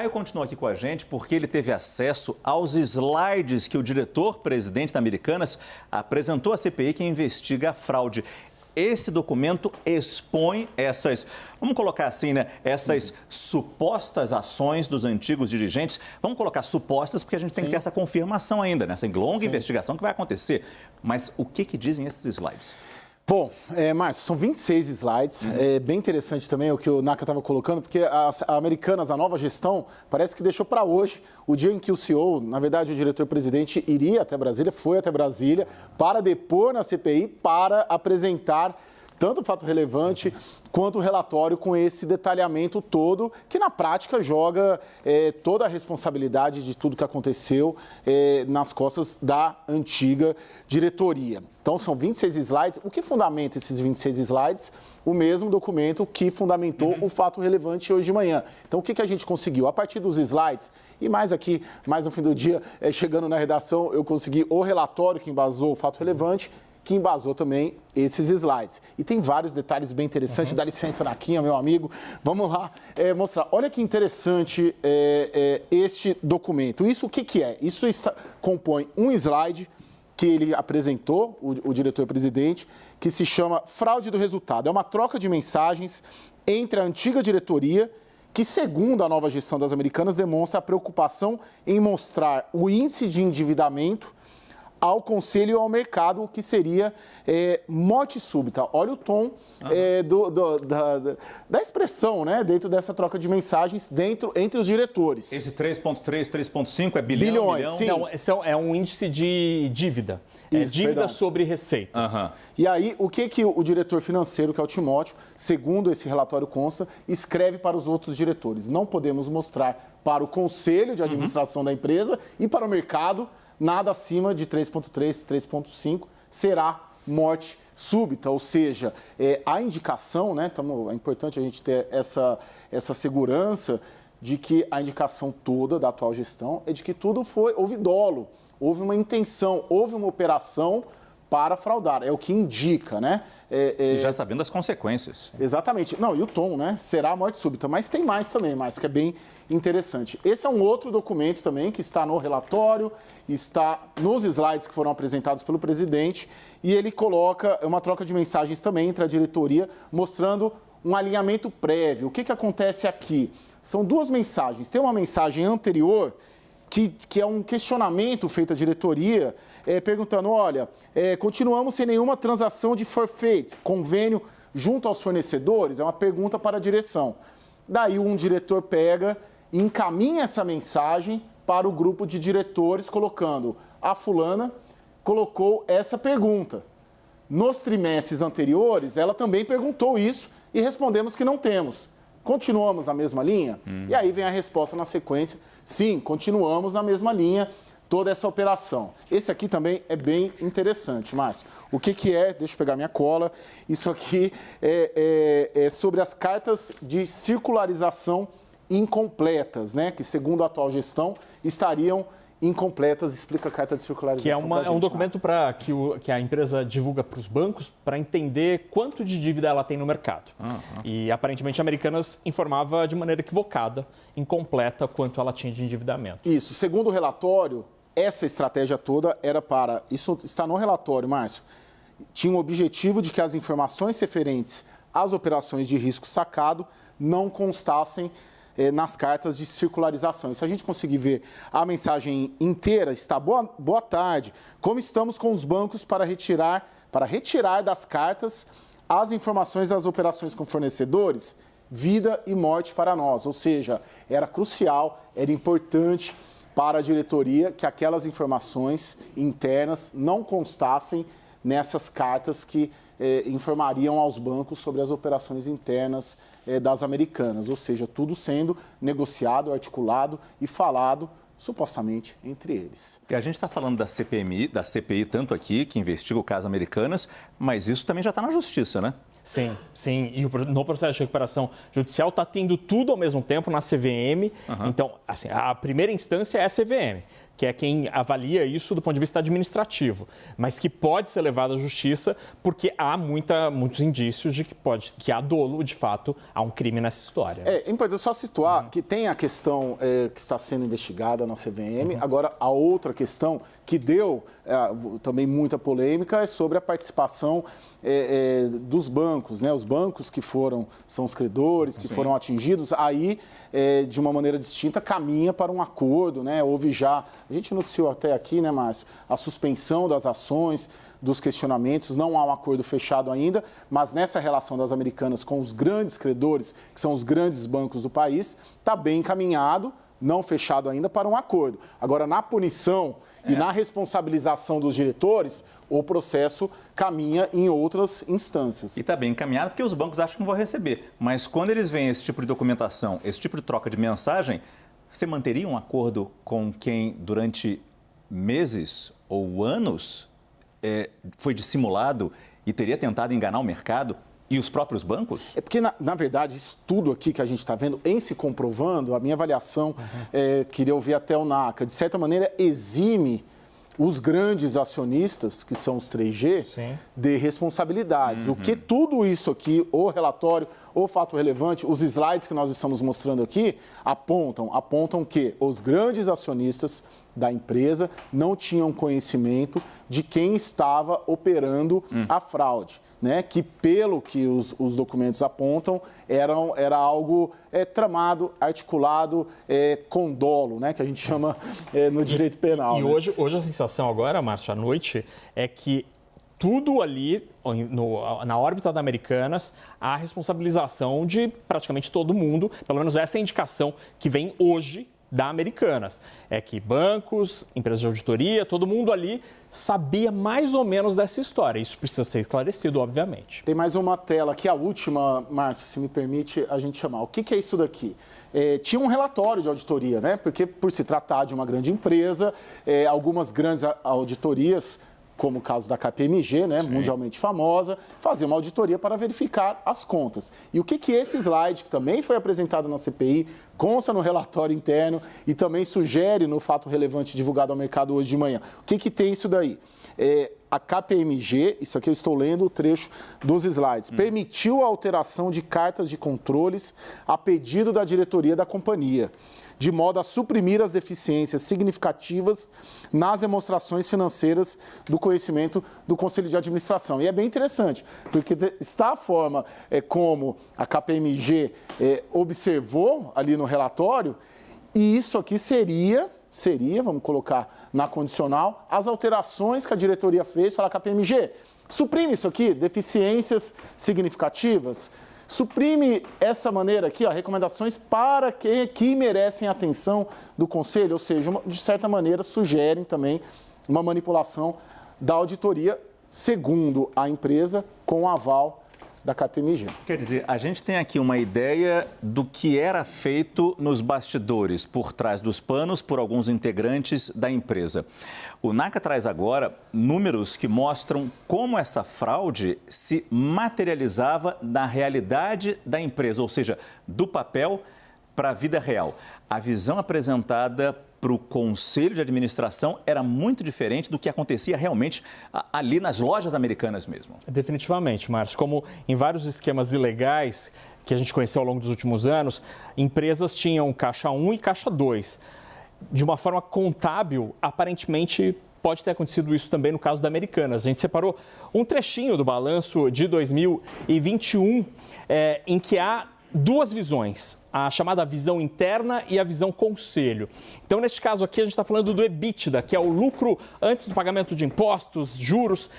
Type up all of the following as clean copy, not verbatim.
Caio continua aqui com a gente porque ele teve acesso aos slides que o diretor-presidente da Americanas apresentou à CPI que investiga a fraude. Esse documento expõe essas, vamos colocar assim, né? Essas supostas ações dos antigos dirigentes. Vamos colocar supostas porque a gente tem que ter essa confirmação ainda, nessa longa investigação que vai acontecer. Mas o que dizem esses slides? Bom, Márcio, são 26 slides. É bem interessante também o que o Naka estava colocando, porque a Americanas, a nova gestão, parece que deixou para hoje o dia em que o CEO, na verdade o diretor-presidente, iria até Brasília, foi até Brasília, para depor na CPI, para apresentar tanto o fato relevante quanto o relatório com esse detalhamento todo, que na prática joga toda a responsabilidade de tudo que aconteceu nas costas da antiga diretoria. Então, são 26 slides. O que fundamenta esses 26 slides? O mesmo documento que fundamentou o fato relevante hoje de manhã. Então, o que a gente conseguiu? A partir dos slides, e mais aqui, mais no fim do dia, chegando na redação, eu consegui o relatório que embasou o fato relevante, que embasou também esses slides. E tem vários detalhes bem interessantes. Dá licença, Naquinha, meu amigo. Vamos lá mostrar. Olha que interessante este documento. Isso o que é? Isso compõe um slide que ele apresentou, o diretor-presidente, que se chama Fraude do Resultado. É uma troca de mensagens entre a antiga diretoria, que, segundo a nova gestão das Americanas, demonstra a preocupação em mostrar o índice de endividamento ao Conselho e ao mercado, o que seria morte súbita. Olha o tom da expressão, né, dentro dessa troca de mensagens entre os diretores. Esse 3,3, 3,5 é bilhões? Bilhões, sim. Não, esse é um índice de dívida. Isso, dívida perdão. sobre receita. E aí, o que o diretor financeiro, que é o Timóteo, segundo esse relatório consta, escreve para os outros diretores? Não podemos mostrar para o Conselho de Administração da empresa e para o mercado nada acima de 3,3, 3,5 será morte súbita, ou seja, a indicação, né, é importante a gente ter essa segurança de que a indicação toda da atual gestão é de que houve dolo, houve uma intenção, houve uma operação para fraudar, é o que indica, né? E já sabendo as consequências. Exatamente. Não, e o tom, né? Será a morte súbita. Mas tem mais também, Márcio, que é bem interessante. Esse é um outro documento também que está no relatório, está nos slides que foram apresentados pelo presidente, e ele coloca uma troca de mensagens também entre a diretoria, mostrando um alinhamento prévio. O que acontece aqui? São duas mensagens. Tem uma mensagem anterior, que é um questionamento feito à diretoria, perguntando, olha, continuamos sem nenhuma transação de forfeit, convênio junto aos fornecedores? É uma pergunta para a direção. Daí um diretor pega e encaminha essa mensagem para o grupo de diretores, colocando, a fulana colocou essa pergunta. Nos trimestres anteriores, ela também perguntou isso e respondemos que não temos. Continuamos na mesma linha? E aí vem a resposta na sequência. Sim, continuamos na mesma linha, toda essa operação. Esse aqui também é bem interessante, Márcio. O que é? Deixa eu pegar minha cola. Isso aqui é sobre as cartas de circularização incompletas, né? Que, segundo a atual gestão, estariam incompletas. Explica a carta de circularização. Que é um documento que a empresa divulga para os bancos para entender quanto de dívida ela tem no mercado. E aparentemente a Americanas informava de maneira equivocada, incompleta, quanto ela tinha de endividamento. Isso. Segundo o relatório, essa estratégia toda era para... Isso está no relatório, Márcio. Tinha o objetivo de que as informações referentes às operações de risco sacado não constassem nas cartas de circularização. E se a gente conseguir ver a mensagem inteira, está boa tarde, como estamos com os bancos para retirar das cartas as informações das operações com fornecedores, vida e morte para nós. Ou seja, era crucial, era importante para a diretoria que aquelas informações internas não constassem nessas cartas que informariam aos bancos sobre as operações internas das Americanas, ou seja, tudo sendo negociado, articulado e falado supostamente entre eles. E a gente está falando da CPI, tanto aqui, que investiga o caso Americanas, mas isso também já está na justiça, né? Sim, sim. E no processo de recuperação judicial está tendo tudo ao mesmo tempo na CVM. Então, assim, a primeira instância é a CVM. que é quem avalia isso do ponto de vista administrativo, mas que pode ser levado à justiça porque há muitos indícios de que há dolo, de fato, há um crime nessa história. É importante só situar que tem a questão que está sendo investigada na CVM, agora a outra questão que deu também muita polêmica é sobre a participação dos bancos, né? Os bancos que são os credores, que foram atingidos, aí, de uma maneira distinta, caminha para um acordo, né? Houve já, a gente noticiou até aqui, né, Márcio, a suspensão das ações, dos questionamentos, não há um acordo fechado ainda, mas nessa relação das Americanas com os grandes credores, que são os grandes bancos do país, está bem encaminhado, não fechado ainda, para um acordo. Agora, na punição e na responsabilização dos diretores, o processo caminha em outras instâncias. E está bem encaminhado porque os bancos acham que não vão receber. Mas quando eles veem esse tipo de documentação, esse tipo de troca de mensagem, você manteria um acordo com quem, durante meses ou anos, foi dissimulado e teria tentado enganar o mercado? E os próprios bancos? É porque, na verdade, isso tudo aqui que a gente está vendo, em se comprovando, a minha avaliação, queria ouvir até o NACA, de certa maneira, exime os grandes acionistas, que são os 3G, Sim. de responsabilidades. O que tudo isso aqui, o relatório, o fato relevante, os slides que nós estamos mostrando aqui, apontam que os grandes acionistas da empresa não tinham conhecimento de quem estava operando a fraude, né? Que, pelo que os documentos apontam, era algo tramado, articulado, com dolo, né? Que a gente chama no direito penal. E né? hoje a sensação agora, Márcio, à noite, é que tudo ali, na órbita da Americanas, há a responsabilização de praticamente todo mundo, pelo menos essa é a indicação que vem hoje da Americanas. É que bancos, empresas de auditoria, todo mundo ali sabia mais ou menos dessa história. Isso precisa ser esclarecido, obviamente. Tem mais uma tela aqui, a última, Márcio, se me permite a gente chamar. O que é isso daqui? Tinha um relatório de auditoria, né? Porque, por se tratar de uma grande empresa, algumas grandes auditorias, como o caso da KPMG, né, mundialmente famosa, fazer uma auditoria para verificar as contas. E o que esse slide, que também foi apresentado na CPI, consta no relatório interno e também sugere no fato relevante divulgado ao mercado hoje de manhã. O que tem isso daí? A KPMG, isso aqui eu estou lendo o trecho dos slides, permitiu a alteração de cartas de controles a pedido da diretoria da companhia, de modo a suprimir as deficiências significativas nas demonstrações financeiras do conhecimento do Conselho de Administração. E é bem interessante, porque está a forma como a KPMG observou ali no relatório, e isso aqui seria, vamos colocar na condicional, as alterações que a diretoria fez para a KPMG. Suprime isso aqui, deficiências significativas. Suprime essa maneira aqui, recomendações para que merecem atenção do Conselho, ou seja, de certa maneira sugerem também uma manipulação da auditoria, segundo a empresa, com o aval da KPMG. Quer dizer, a gente tem aqui uma ideia do que era feito nos bastidores, por trás dos panos, por alguns integrantes da empresa. O NACA traz agora números que mostram como essa fraude se materializava na realidade da empresa, ou seja, do papel para a vida real. A visão apresentada para o Conselho de Administração era muito diferente do que acontecia realmente ali nas lojas americanas mesmo. Definitivamente, Márcio. Como em vários esquemas ilegais que a gente conheceu ao longo dos últimos anos, empresas tinham caixa 1 e caixa 2. De uma forma contábil, aparentemente pode ter acontecido isso também no caso da Americanas. A gente separou um trechinho do balanço de 2021 em que há duas visões, a chamada visão interna e a visão conselho. Então, neste caso aqui, a gente está falando do EBITDA, que é o lucro antes do pagamento de impostos, juros.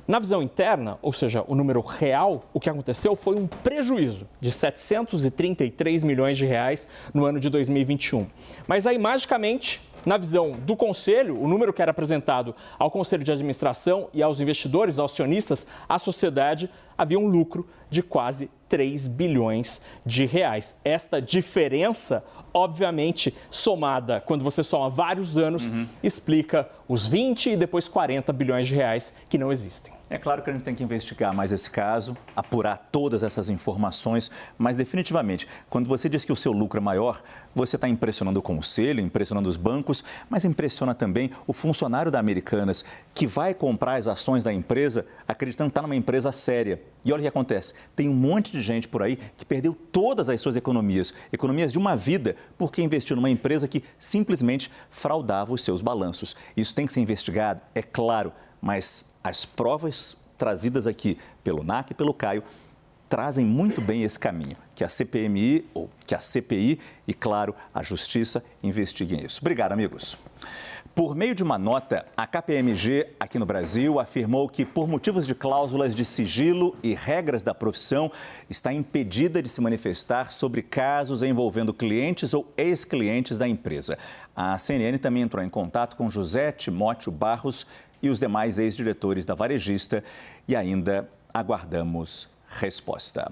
Na visão interna, ou seja, o número real, o que aconteceu foi um prejuízo de 733 milhões de reais no ano de 2021. Mas aí, magicamente, na visão do Conselho, o número que era apresentado ao Conselho de Administração e aos investidores, aos acionistas, à sociedade, havia um lucro de quase 3 bilhões de reais. Esta diferença, obviamente, somada, quando você soma vários anos, explica os 20 e depois 40 bilhões de reais que não existem. É claro que a gente tem que investigar mais esse caso, apurar todas essas informações, mas definitivamente, quando você diz que o seu lucro é maior, você está impressionando o conselho, impressionando os bancos, mas impressiona também o funcionário da Americanas que vai comprar as ações da empresa acreditando que está numa empresa séria. E olha o que acontece, tem um monte de gente por aí que perdeu todas as suas economias de uma vida, porque investiu numa empresa que simplesmente fraudava os seus balanços. Isso tem que ser investigado, é claro, mas as provas trazidas aqui pelo NAC e pelo Caio trazem muito bem esse caminho, que a CPMI, ou que a CPI e, claro, a Justiça investiguem isso. Obrigado, amigos. Por meio de uma nota, a KPMG aqui no Brasil afirmou que, por motivos de cláusulas de sigilo e regras da profissão, está impedida de se manifestar sobre casos envolvendo clientes ou ex-clientes da empresa. A CNN também entrou em contato com José Timóteo Barros e os demais ex-diretores da varejista e ainda aguardamos resposta.